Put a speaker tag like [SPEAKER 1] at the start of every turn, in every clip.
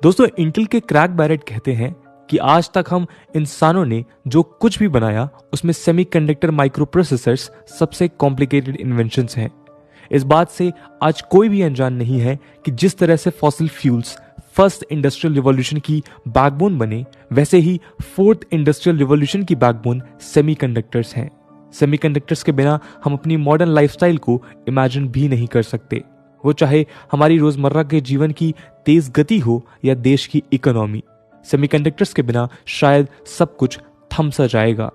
[SPEAKER 1] दोस्तों, इंटेल के Craig Barrett कहते हैं कि आज तक हम इंसानों ने जो कुछ भी बनाया उसमें सेमीकंडक्टर माइक्रोप्रोसेसर्स सबसे कॉम्प्लिकेटेड इन्वेंशंस हैं। इस बात से आज कोई भी अनजान नहीं है कि जिस तरह से fossil fuels first industrial revolution की बैकबोन बने, वैसे ही फोर्थ इंडस्ट्रियल रिवॉल्यूशन की बैकबोन सेमीकंडक्टर्स हैं। सेमीकंडक्टर्स के बिना हम अपनी मॉडर्न लाइफस्टाइल को इमेजिन भी नहीं कर सकते, वो चाहे हमारी रोजमर्रा के जीवन की तेज गति हो या देश की इकोनॉमी। सेमीकंडक्टर्स के बिना शायद सब कुछ थम सा जाएगा।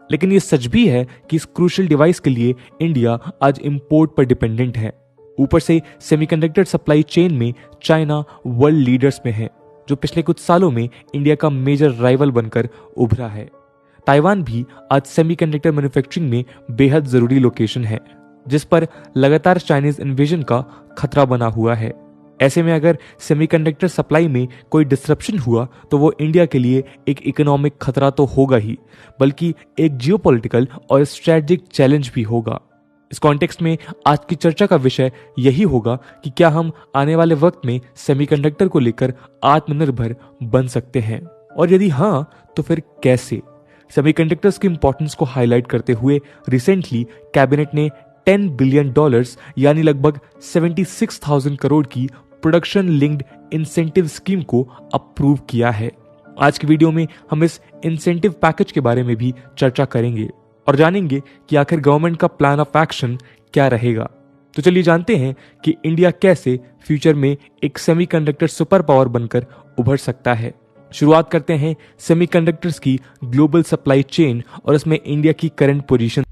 [SPEAKER 1] लेकिन ये सच भी है कि इस क्रूशियल डिवाइस के लिए इंडिया आज इंपोर्ट पर डिपेंडेंट है। ऊपर से सेमीकंडक्टर सप्लाई चेन में चाइना वर्ल्ड लीडर्स में है, जो पिछले कुछ सालों में इंडिया का मेजर राइवल बनकर उभरा है। ताइवान भी आज सेमीकंडक्टर मैन्युफैक्चरिंग में बेहद जरूरी लोकेशन है, जिस पर लगातार चाइनीज इन्वेजन का खतरा बना हुआ है। ऐसे में अगर सेमीकंडक्टर सप्लाई में कोई डिसरप्शन हुआ तो वो इंडिया के लिए एक इकोनॉमिक खतरा तो होगा ही, बल्कि एक जियोपॉलिटिकल और स्ट्रेटेजिक चैलेंज भी होगा। इस कॉन्टेक्स्ट में आज की चर्चा का विषय यही होगा कि क्या हम आने वाले वक्त में सेमीकंडक्टर को लेकर आत्मनिर्भर बन सकते हैं, और यदि हां तो फिर कैसे। सेमीकंडक्टर्स की इंपॉर्टेंस को हाईलाइट करते हुए रिसेंटली कैबिनेट ने $10 बिलियन यानी लगभग 76,000 करोड़ की प्रोडक्शन लिंक्ड इंसेंटिव स्कीम को अप्रूव किया है। आज की वीडियो में हम इस इंसेंटिव पैकेज के बारे में भी चर्चा करेंगे और जानेंगे कि आखिर गवर्नमेंट का प्लान ऑफ एक्शन क्या रहेगा। तो चलिए जानते हैं कि इंडिया कैसे फ्यूचर में एक सेमीकंडक्टर सुपर पावर बनकर उभर सकता है। शुरुआत करते हैं सेमीकंडक्टर्स की ग्लोबल सप्लाई चेन और उसमें इंडिया की करंट पोजीशन।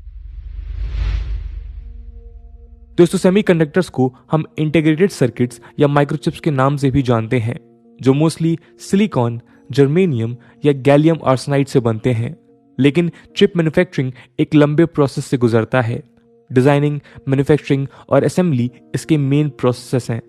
[SPEAKER 1] दोस्तों, सेमीकंडक्टर्स को हम इंटीग्रेटेड सर्किट्स या माइक्रोचिप्स के नाम से भी जानते हैं, जो मोस्टली सिलिकॉन, जर्मेनियम या गैलियम आर्सेनाइड से बनते हैं। लेकिन चिप मैन्युफैक्चरिंग एक लंबे प्रोसेस से गुजरता है। डिजाइनिंग, मैन्युफैक्चरिंग और असेंबली इसके मेन प्रोसेस हैं।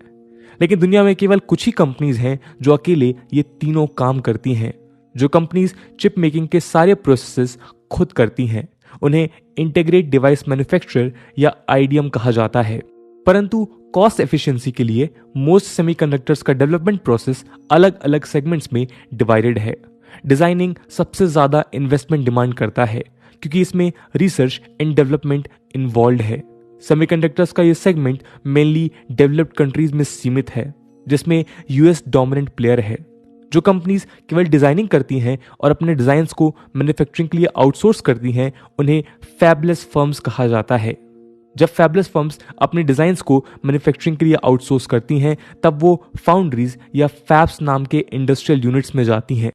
[SPEAKER 1] लेकिन दुनिया में केवल कुछ ही कंपनीज हैं जो अकेले ये तीनों काम करती हैं। जो कंपनीज चिप मेकिंग के सारे प्रोसेसेस खुद करती हैं, उन्हें इंटीग्रेटेड डिवाइस मैन्युफैक्चरर या आईडीएम कहा जाता है। परंतु कॉस्ट एफिशिएंसी के लिए मोस्ट सेमीकंडक्टर्स का डेवलपमेंट प्रोसेस अलग अलग सेगमेंट्स में डिवाइडेड है। डिजाइनिंग सबसे ज्यादा इन्वेस्टमेंट डिमांड करता है, क्योंकि इसमें रिसर्च एंड डेवलपमेंट इन्वॉल्व है। सेमीकंडक्टर्स का यह सेगमेंट मेनली डेवलप्ड कंट्रीज में सीमित है, जिसमें यूएस डोमिनेंट प्लेयर है। जो कंपनीज केवल डिजाइनिंग करती हैं और अपने डिजाइन्स को मैन्युफैक्चरिंग के लिए आउटसोर्स करती हैं, उन्हें फैबलेस फर्म्स कहा जाता है। जब फैबलेस फर्म्स अपने डिजाइन्स को मैन्युफैक्चरिंग के लिए आउटसोर्स करती हैं, तब वो फाउंड्रीज या फैब्स नाम के इंडस्ट्रियल यूनिट्स में जाती हैं।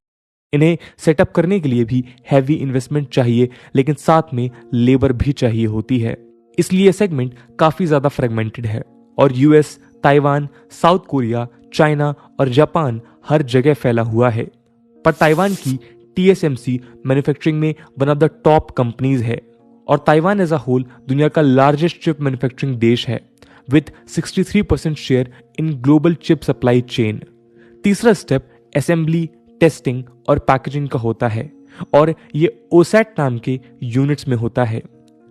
[SPEAKER 1] इन्हें सेटअप करने के लिए भी हैवी इन्वेस्टमेंट चाहिए, लेकिन साथ में लेबर भी चाहिए होती है। इसलिए यह सेगमेंट काफी ज्यादा फ्रेगमेंटेड है और US, Taiwan, south Korea, China और जापान हर जगह फैला हुआ है। पर ताइवान की TSMC मैन्युफैक्चरिंग में one of the top companies है और ताइवान एज अ होल दुनिया का लार्जेस्ट चिप मैन्युफैक्चरिंग देश है with 63% share in global chip supply chain. तीसरा स्टेप असेंबली, टेस्टिंग और पैकेजिंग का होता है और ये OSAT नाम के यूनिट्स में होता है।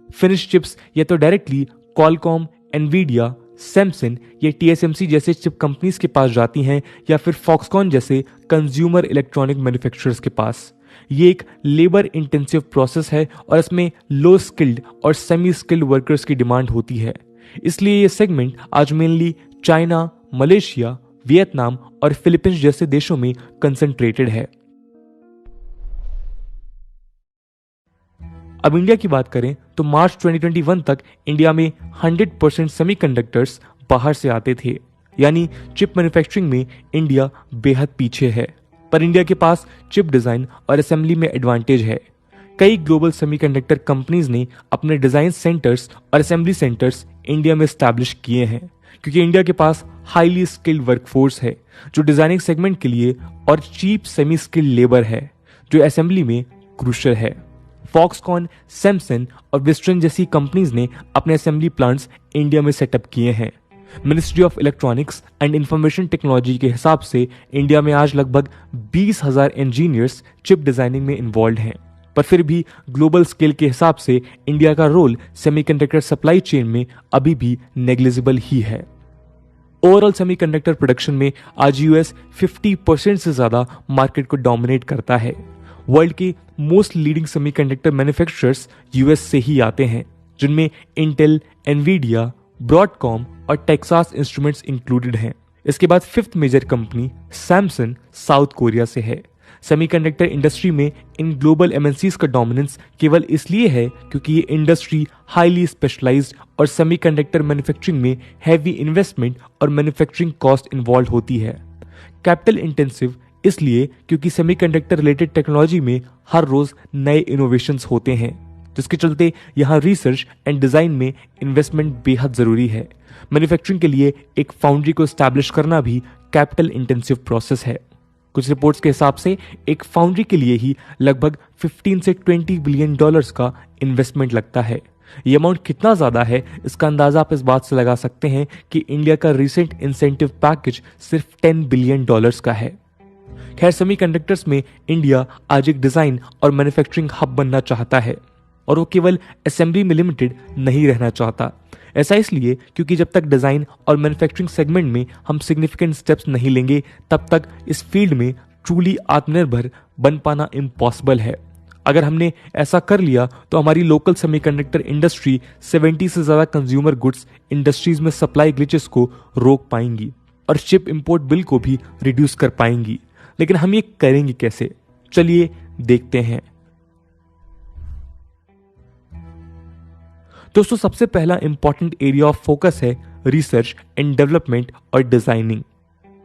[SPEAKER 1] फिनिश चिप्स या तो डायरेक्टली क्वालकॉम, एनवीडिया, सैमसंग या TSMC जैसे चिप कंपनीज के पास जाती हैं या फिर फॉक्सकॉन जैसे कंज्यूमर इलेक्ट्रॉनिक मैन्युफैक्चरर्स के पास। ये एक लेबर इंटेंसिव प्रोसेस है और इसमें लो स्किल्ड और सेमी स्किल्ड वर्कर्स की डिमांड होती है। इसलिए ये सेगमेंट आज मेनली चाइना, मलेशिया, वियतनाम और फिलीपींस जैसे देशों में कंसंट्रेटेड है। अब इंडिया की बात करें तो मार्च 2021 तक इंडिया में 100% सेमीकंडक्टर्स बाहर से आते थे, यानी चिप मैन्युफैक्चरिंग में इंडिया बेहद पीछे है। पर इंडिया के पास चिप डिजाइन और असेंबली में एडवांटेज है। कई ग्लोबल सेमीकंडक्टर कंपनीज ने अपने डिजाइन सेंटर्स और असेंबली सेंटर्स इंडिया में एस्टैब्लिश किए हैं, क्योंकि इंडिया के पास हाईली स्किल्ड वर्कफोर्स है जो डिजाइनिंग सेगमेंट के लिए और चीप सेमी स्किल्ड लेबर है जो असेंबली में क्रूशियल है। फॉक्सकॉन, सैमसंग और विस्ट्रन जैसी कंपनीज ने अपने असेंबली प्लांट्स इंडिया में सेटअप किए हैं। Ministry of electronics and information technology के हिसाब से इंडिया में आज लगभग 20,000 इंजीनियर्स चिप डिजाइनिंग में इन्वॉल्व हैं। पर फिर भी ग्लोबल स्केल के हिसाब से इंडिया का रोल सेमीकंडक्टर सप्लाई चेन में अभी भी नेग्लिजिबल ही है। ओवरऑल सेमीकंडक्टर प्रोडक्शन में आज यूएस 50% से ज्यादा मार्केट को डोमिनेट करता है। वर्ल्ड के most leading semiconductor manufacturers US से ही आते हैं, जिनमें इंटेल, एनवीडिया, ब्रॉडकॉम और टेक्सास इंस्ट्रूमेंट्स इंक्लूडेड हैं। इसके बाद fifth major company Samsung South Korea से है। सेमीकंडक्टर इंडस्ट्री में इन ग्लोबल एमएनसीज का डोमिनेंस केवल इसलिए है क्योंकि ये इंडस्ट्री हाईली स्पेशलाइज्ड और सेमीकंडक्टर मैन्युफैक्चरिंग में हैवी इन्वेस्टमेंट और मैन्युफैक्चरिंग कॉस्ट इन्वॉल्व होती है। कैपिटल इंटेंसिव इसलिए क्योंकि सेमीकंडक्टर रिलेटेड टेक्नोलॉजी में हर रोज नए इनोवेशंस होते हैं, जिसके चलते यहाँ रिसर्च एंड डिजाइन में इन्वेस्टमेंट बेहद जरूरी है। मैन्युफैक्चरिंग के लिए एक फाउंड्री को एस्टैब्लिश करना भी कैपिटल इंटेंसिव प्रोसेस है। कुछ रिपोर्ट्स के हिसाब से एक फाउंड्री के लिए ही लगभग 15 से 20 बिलियन डॉलर्स का इन्वेस्टमेंट लगता है। ये अमाउंट कितना ज्यादा है इसका अंदाजा आप इस बात से लगा सकते हैं कि इंडिया का रिसेंट इंसेंटिव पैकेज सिर्फ 10 बिलियन डॉलर्स का है। खैर, सेमीकंडक्टर्स में इंडिया आज एक डिजाइन और मैन्युफैक्चरिंग हब बनना चाहता है, और वो केवल असेंबली में लिमिटेड नहीं रहना चाहता। ऐसा इसलिए क्योंकि जब तक डिजाइन और मैन्युफैक्चरिंग सेगमेंट में हम सिग्निफिकेंट स्टेप्स नहीं लेंगे, तब तक इस फील्ड में ट्रूली आत्मनिर्भर बन पाना इम्पॉसिबल है। अगर हमने ऐसा कर लिया तो हमारी लोकल सेमीकंडक्टर इंडस्ट्री 70 से ज्यादा कंज्यूमर गुड्स इंडस्ट्रीज में सप्लाई ग्लिचेस को रोक पाएंगी और चिप इंपोर्ट बिल को भी रिड्यूस कर पाएंगी। लेकिन हम ये करेंगे कैसे? चलिए देखते हैं। दोस्तों, सबसे पहला इंपॉर्टेंट एरिया ऑफ फोकस है रिसर्च एंड डेवलपमेंट और डिजाइनिंग।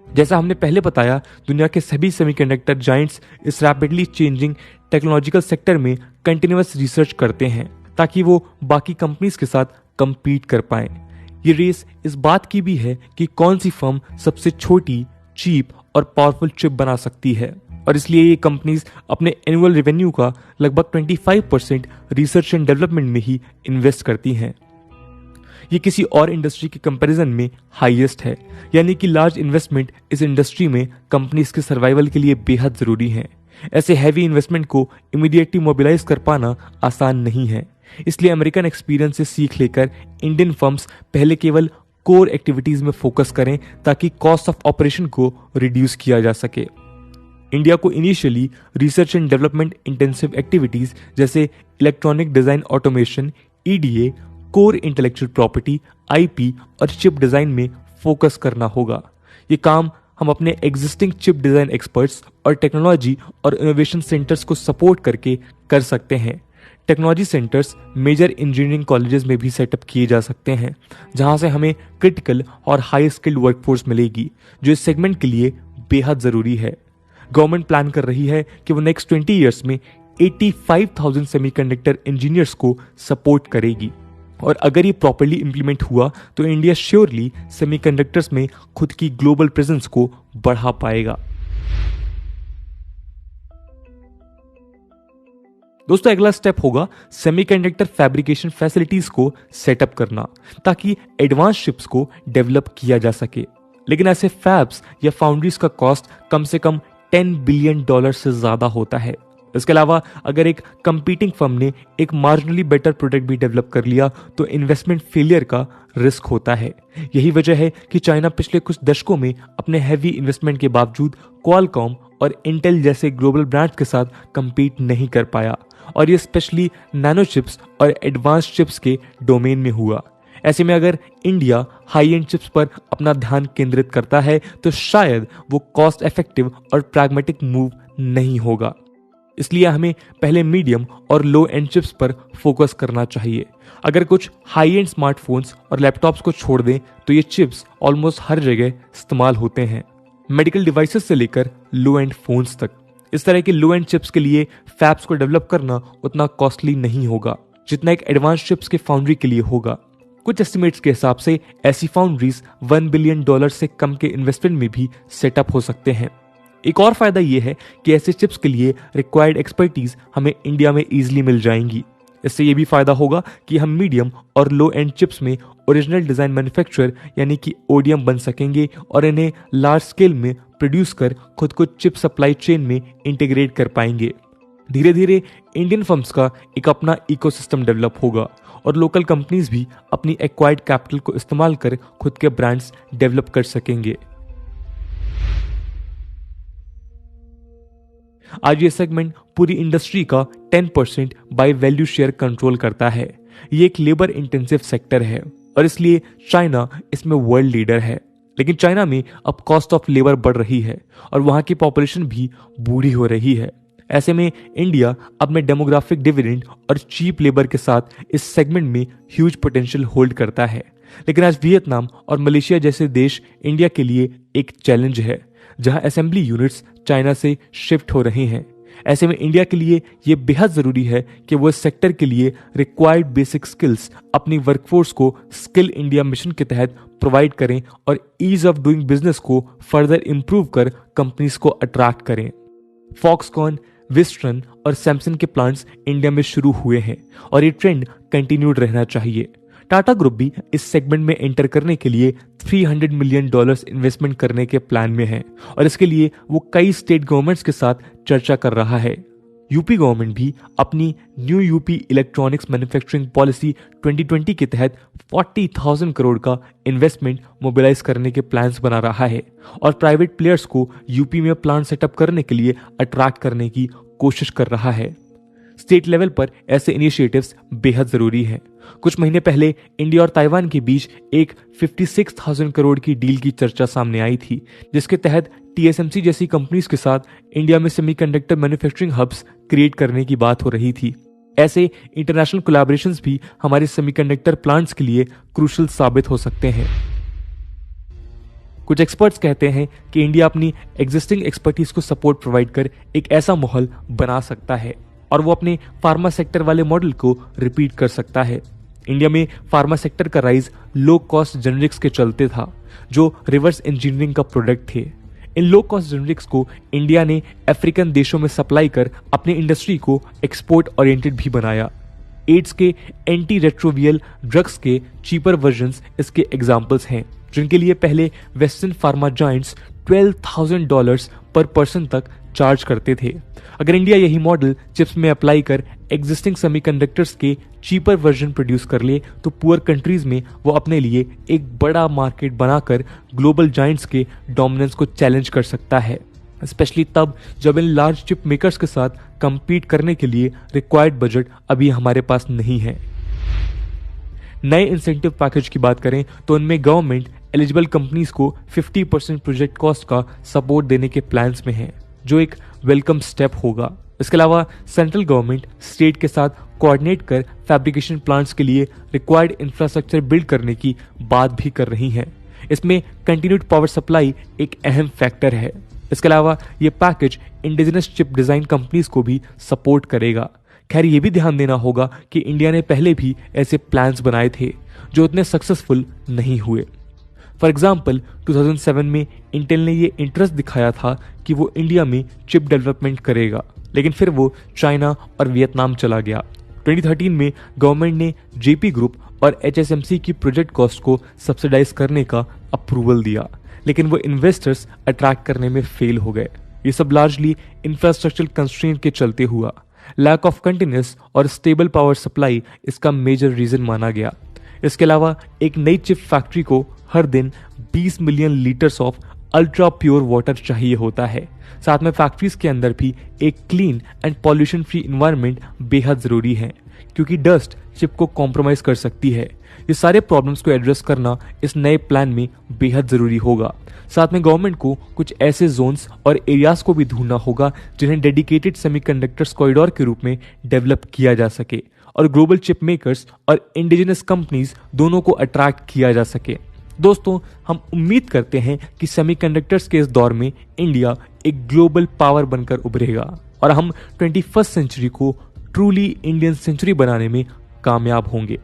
[SPEAKER 1] जैसा हमने पहले बताया, दुनिया के सभी सेमीकंडक्टर जायंट्स इस रैपिडली चेंजिंग टेक्नोलॉजिकल सेक्टर में कंटिन्यूअस रिसर्च करते हैं ताकि वो बाकी कंपनीज के साथ कंपीट कर पाएं। ये रेस इस बात की भी है कि कौन सी फर्म सबसे छोटी, चीप और पावरफुल चिप बना सकती है, और इसलिए ये कंपनीज अपने एनुअल रेवेन्यू का लगभग 25% रिसर्च एंड डेवलपमेंट में ही इन्वेस्ट करती हैं। ये किसी और इंडस्ट्री के कंपैरिजन में हाईएस्ट है, यानी कि लार्ज इन्वेस्टमेंट इस इंडस्ट्री में कंपनीज के सर्वाइवल के लिए बेहद जरूरी है। ऐसे हैवी इन्वेस्टमेंट को इमीडिएटली मोबिलाइज कर पाना आसान नहीं है। इसलिए अमेरिकन एक्सपीरियंस से सीख लेकर इंडियन फर्म्स पहले केवल कोर एक्टिविटीज में फोकस करें ताकि कॉस्ट ऑफ ऑपरेशन को रिड्यूस किया जा सके। इंडिया को initially research and development intensive activities जैसे electronic design automation, EDA, core intellectual property, IP और चिप डिजाइन में फोकस करना होगा। ये काम हम अपने एग्जिस्टिंग चिप डिजाइन एक्सपर्ट्स और टेक्नोलॉजी और इनोवेशन सेंटर्स को सपोर्ट करके कर सकते हैं। Technology centres major engineering colleges में भी सेटअप किए जा सकते हैं, जहां से हमें क्रिटिकल और हाई स्किल्ड वर्कफोर्स मिलेगी, जो इस सेगमेंट के लिए बेहद जरूरी है। गवर्नमेंट प्लान कर रही है कि वो नेक्स्ट 20 ईयर्स में 85,000 सेमीकंडक्टर इंजीनियर्स को सपोर्ट करेगी, और अगर ये प्रॉपर्ली इंप्लीमेंट हुआ तो इंडिया श्योरली सेमीकंडक्टर्स में खुद की ग्लोबल प्रेजेंस को बढ़ा पाएगा। दोस्तों, अगला स्टेप होगा सेमीकंडक्टर फैब्रिकेशन फैसिलिटीज को सेटअप करना ताकि एडवांस चिप्स को डेवलप किया जा सके। लेकिन ऐसे फैब्स या फाउंड्रीज का कॉस्ट कम से कम $10 बिलियन से ज्यादा होता है। इसके अलावा अगर एक कंपीटिंग फर्म ने एक मार्जिनली बेटर प्रोडक्ट भी डेवलप कर लिया तो इन्वेस्टमेंट फेलियर का रिस्क होता है। यही वजह है कि चाइना पिछले कुछ दशकों में अपने हैवी इन्वेस्टमेंट के बावजूद क्वालकॉम और इंटेल जैसे ग्लोबल ब्रांड्स के साथ कंपीट नहीं कर पाया, और ये स्पेशली नैनो चिप्स और एडवांस चिप्स के डोमेन में हुआ। ऐसे में अगर इंडिया हाई एंड चिप्स पर अपना ध्यान केंद्रित करता है तो शायद वो कॉस्ट इफेक्टिव और प्रैग्मेटिक मूव नहीं होगा। इसलिए हमें पहले मीडियम और लो एंड चिप्स पर फोकस करना चाहिए। अगर कुछ हाई एंड स्मार्टफोन्स और लैपटॉप्स को छोड़ दें तो ये चिप्स ऑलमोस्ट हर जगह इस्तेमाल होते हैं, मेडिकल डिवाइसेस से लेकर लो एंड फोन्स तक। इस तरह के लो एंड चिप्स के लिए फैब्स को डेवलप करना उतना कॉस्टली नहीं होगा जितना एक एडवांस चिप्स के फाउंड्री के लिए होगा। कुछ एस्टिमेट्स के हिसाब से ऐसी फाउंड्रीज $1 बिलियन से कम के इन्वेस्टमेंट में भी सेटअप हो सकते हैं। एक और फायदा यह है कि ऐसे चिप्स के लिए रिक्वायर्ड एक्सपर्टीज हमें इंडिया में इजीली मिल जाएंगी। इससे यह भी फायदा होगा कि हम मीडियम और लो एंड चिप्स में ओरिजिनल डिजाइन मैन्युफैक्चरर यानी कि ओडीएम बन सकेंगे और इन्हें लार्ज स्केल में प्रोड्यूस कर खुद को चिप सप्लाई चेन में इंटीग्रेट कर पाएंगे। धीरे धीरे इंडियन फर्म्स का एक अपना इकोसिस्टम डेवलप होगा और लोकल कंपनीज भी अपनी एक्वायर्ड कैपिटल को इस्तेमाल कर खुद के ब्रांड्स डेवलप कर सकेंगे। आज ये सेगमेंट पूरी इंडस्ट्री का 10% बाय वैल्यू शेयर कंट्रोल करता है। ये एक लेबर इंटेंसिव सेक्टर है और इसलिए चाइना इसमें वर्ल्ड लीडर है। लेकिन चाइना में अब कॉस्ट ऑफ लेबर बढ़ रही है और वहां की पॉपुलेशन भी बूढ़ी हो रही है। ऐसे में इंडिया अपने डेमोग्राफिक डिविडेंड और चीप लेबर के साथ इस सेगमेंट में ह्यूज पोटेंशियल होल्ड करता है। लेकिन आज वियतनाम और मलेशिया जैसे देश इंडिया के लिए एक चैलेंज है, जहां असेंबली यूनिट्स चाइना से शिफ्ट हो रहे हैं। ऐसे में इंडिया के लिए यह बेहद जरूरी है कि वो इस सेक्टर के लिए रिक्वायर्ड बेसिक स्किल्स अपनी वर्कफोर्स को स्किल इंडिया मिशन के तहत प्रोवाइड करें और ईज ऑफ डूइंग बिजनेस को फर्दर इंप्रूव कर कंपनीज को अट्रैक्ट करें। फॉक्सकॉन, विस्ट्रन और सैमसंग के प्लांट्स इंडिया में शुरू हुए हैं और ये ट्रेंड कंटिन्यूड रहना चाहिए। टाटा ग्रुप भी इस सेगमेंट में एंटर करने के लिए $300 मिलियन इन्वेस्टमेंट करने के प्लान में है और इसके लिए वो कई स्टेट गवर्नमेंट्स के साथ चर्चा कर रहा है। यूपी गवर्नमेंट भी अपनी new UP electronics manufacturing policy 2020 के तहत 40,000 करोड़ का इन्वेस्टमेंट मोबिलाइज करने के प्लान्स बना रहा है और प्राइवेट प्लेयर्स को यूपी में प्लांट सेटअप करने के लिए अट्रैक्ट करने की कोशिश कर रहा है। स्टेट लेवल पर ऐसे इनिशिएटिव्स बेहद जरूरी हैं। कुछ महीने पहले इंडिया और ताइवान के बीच एक 56,000 करोड़ की डील की चर्चा सामने आई थी, जिसके तहत TSMC जैसी कंपनीज के साथ इंडिया में सेमीकंडक्टर मैन्युफैक्चरिंग हब्स क्रिएट करने की बात हो रही थी। ऐसे इंटरनेशनल कोलैबोरेशंस भी हमारे सेमीकंडक्टर प्लांट्स के लिए क्रूशियल साबित हो सकते हैं। कुछ एक्सपर्ट्स कहते हैं कि इंडिया अपनी एग्जिस्टिंग एक्सपर्टीज को सपोर्ट प्रोवाइड कर एक ऐसा माहौल बना सकता है और वो अपने फार्मा सेक्टर वाले मॉडल को रिपीट कर सकता है। इंडिया में फार्मा सेक्टर का राइज लो कॉस्ट जेनरिक्स के चलते था, जो रिवर्स इंजीनियरिंग का प्रोडक्ट थे। इन लो कॉस्ट जेनरिक्स को इंडिया ने अफ्रीकन देशों में सप्लाई कर अपनी इंडस्ट्री को एक्सपोर्ट ओरिएंटेड भी बनाया। एड्स के एंटी रेट्रोवियल ड्रग्स के चीपर वर्जन्स इसके एग्जाम्पल्स हैं, जिनके लिए पहले वेस्टर्न फार्मा जायंट्स $12,000 पर पर्सन तक चार्ज करते थे। अगर इंडिया यही मॉडल चिप्स में अप्लाई कर एग्जिस्टिंग सेमीकंडक्टर्स के चीपर वर्जन प्रोड्यूस कर ले तो पुअर कंट्रीज में वो अपने लिए एक बड़ा मार्केट बनाकर ग्लोबल जायंट्स के डोमिनेंस को चैलेंज कर सकता है, स्पेशली तब जब इन लार्ज चिप मेकर्स के साथ कंपीट करने के लिए रिक्वायर्ड बजट अभी हमारे पास नहीं है। नए इंसेंटिव पैकेज की बात करें तो उनमें गवर्नमेंट एलिजिबल कंपनीज को 50% प्रोजेक्ट कॉस्ट का सपोर्ट देने के प्लान्स में है, जो एक वेलकम स्टेप होगा। इसके अलावा सेंट्रल गवर्नमेंट स्टेट के साथ कोऑर्डिनेट कर फैब्रिकेशन प्लांट्स के लिए रिक्वायर्ड इंफ्रास्ट्रक्चर बिल्ड करने की बात भी कर रही है। इसमें कंटिन्यूड पावर सप्लाई एक अहम फैक्टर है। इसके अलावा ये package indigenous chip design companies को भी सपोर्ट करेगा। खैर, ये भी ध्यान देना होगा कि इंडिया ने पहले भी ऐसे प्लान्स बनाए थे जो उतने सक्सेसफुल नहीं हुए। फॉर एग्जाम्पल 2007 में इंटेल ने ये इंटरेस्ट दिखाया था कि वो इंडिया में चिप डेवलपमेंट करेगा, लेकिन फिर वो चाइना और वियतनाम चला गया। 2013 में गवर्नमेंट ने जेपी ग्रुप और HSMC की प्रोजेक्ट कॉस्ट को सब्सिडाइज करने का अप्रूवल दिया, लेकिन वो इन्वेस्टर्स अट्रैक्ट करने में फेल हो गए। ये सब लार्जली इंफ्रास्ट्रक्चर कंस्ट्रेंट के चलते हुआ। लैक ऑफ कंटिन्यूअस और स्टेबल पावर सप्लाई इसका मेजर रीजन माना गया। इसके अलावा एक नई चिप फैक्ट्री को हर दिन 20 million litres of ultra pure water चाहिए होता है। साथ में फैक्ट्रीज के अंदर भी एक clean and pollution free environment बेहद जरूरी है, क्योंकि डस्ट चिप को कॉम्प्रोमाइज कर सकती है। ये सारे प्रॉब्लम्स को एड्रेस करना इस नए प्लान में बेहद जरूरी होगा। साथ में गवर्नमेंट को कुछ ऐसे जोन्स और एरियाज को भी ढूंढना होगा जिन्हें डेडिकेटेड सेमीकंडक्टर्स कॉरिडोर के रूप में डेवलप किया जा सके और ग्लोबल चिप मेकर्स और इंडिजिनस कंपनीज दोनों को अट्रैक्ट किया जा सके। दोस्तों, हम उम्मीद करते हैं कि सेमीकंडक्टर्स के इस दौर में इंडिया एक ग्लोबल पावर बनकर उभरेगा और हम 21st सेंचुरी को ट्रूली इंडियन सेंचुरी बनाने में कामयाब होंगे।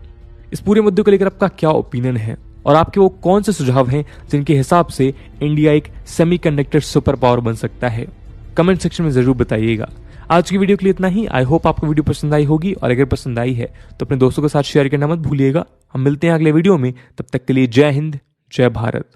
[SPEAKER 1] इस पूरे मुद्दे को लेकर आपका क्या ओपिनियन है और आपके वो कौन से सुझाव हैं जिनके हिसाब से इंडिया एक सेमीकंडक्टर सुपर पावर बन सकता है? कमेंट सेक्शन में जरूर बताइएगा। आज की वीडियो के लिए इतना ही। आई होप आपको वीडियो पसंद आई होगी और अगर पसंद आई है तो अपने दोस्तों के साथ शेयर करना मत भूलिएगा। हम मिलते हैं अगले वीडियो में, तब तक के लिए जय हिंद, जय भारत।